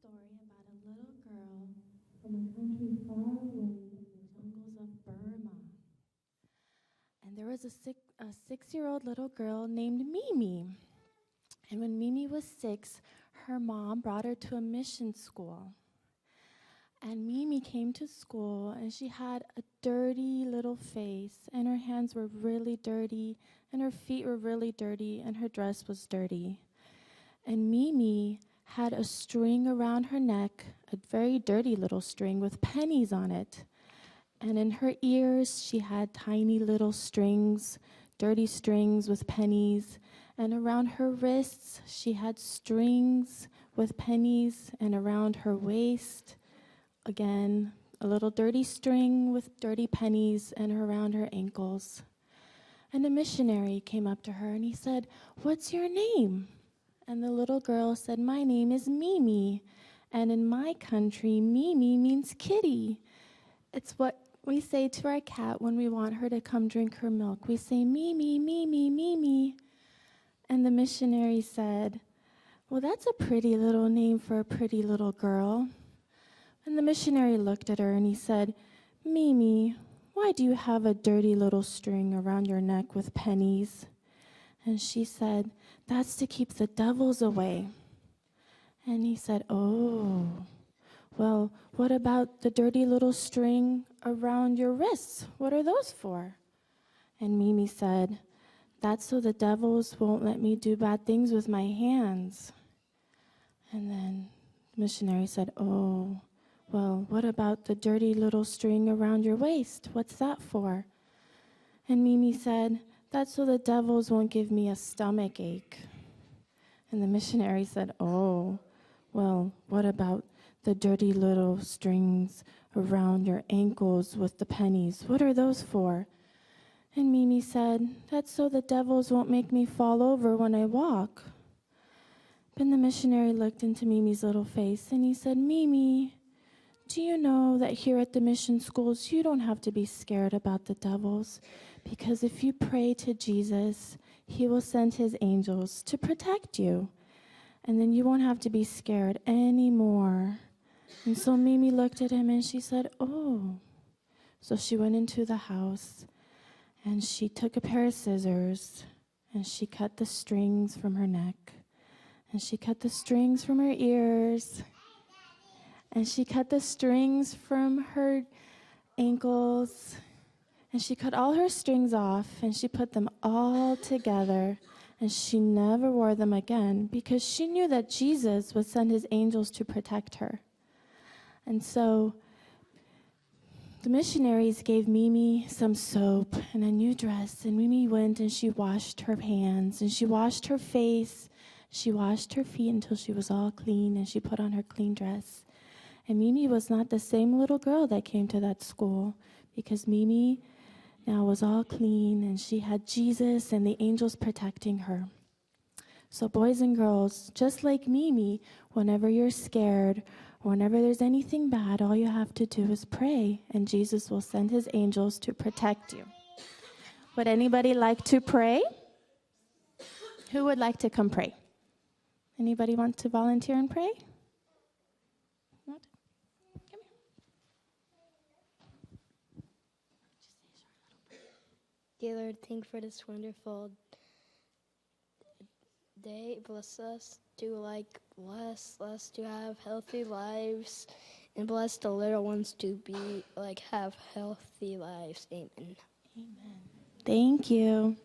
story about a little girl from a country far away in the jungles of Burma. And there was a 6-year-old little girl named Mimi. And when Mimi was 6, her mom brought her to a mission school. And Mimi came to school, and she had a dirty little face, and her hands were really dirty, and her feet were really dirty, and her dress was dirty. And Mimi had a string around her neck, a very dirty little string with pennies on it. And in her ears, she had tiny little strings, dirty strings with pennies. And around her wrists, she had strings with pennies. And around her waist, again, a little dirty string with dirty pennies, and around her ankles. And a missionary came up to her and he said, "What's your name?" And the little girl said, "My name is Mimi. And in my country, Mimi means kitty." It's what we say to our cat when we want her to come drink her milk. We say, "Mimi, Mimi, Mimi." And the missionary said, "Well, that's a pretty little name for a pretty little girl." And the missionary looked at her and he said, "Mimi, why do you have a dirty little string around your neck with pennies?" And she said, "That's to keep the devils away." And he said, "Oh, well, what about the dirty little string around your wrists? What are those for?" And Mimi said, "That's so the devils won't let me do bad things with my hands." And then the missionary said, "Oh, well, what about the dirty little string around your waist? What's that for?" And Mimi said, "That's so the devils won't give me a stomach ache." And the missionary said, "Oh, well, what about the dirty little strings around your ankles with the pennies? What are those for?" And Mimi said, "That's so the devils won't make me fall over when I walk." Then the missionary looked into Mimi's little face and he said, "Mimi, do you know that here at the mission schools, you don't have to be scared about the devils? Because if you pray to Jesus, he will send his angels to protect you. And then you won't have to be scared anymore." And so Mimi looked at him and she said, "Oh." So she went into the house and she took a pair of scissors and she cut the strings from her neck. And she cut the strings from her ears. And she cut the strings from her ankles. And she cut all her strings off and she put them all together. And she never wore them again because she knew that Jesus would send his angels to protect her. And so the missionaries gave Mimi some soap and a new dress. And Mimi went and she washed her hands and she washed her face. She washed her feet until she was all clean and she put on her clean dress. And Mimi was not the same little girl that came to that school because Mimi now was all clean and she had Jesus and the angels protecting her. So boys and girls, just like Mimi, whenever you're scared or whenever there's anything bad, all you have to do is pray and Jesus will send his angels to protect you. Would anybody like to pray? Who would like to come pray? Anybody want to volunteer and pray? What? Come Dear here. Lord, thank you for this wonderful day. Bless us to bless us to have healthy lives, and bless the little ones to be have healthy lives. Amen. Amen. Thank you.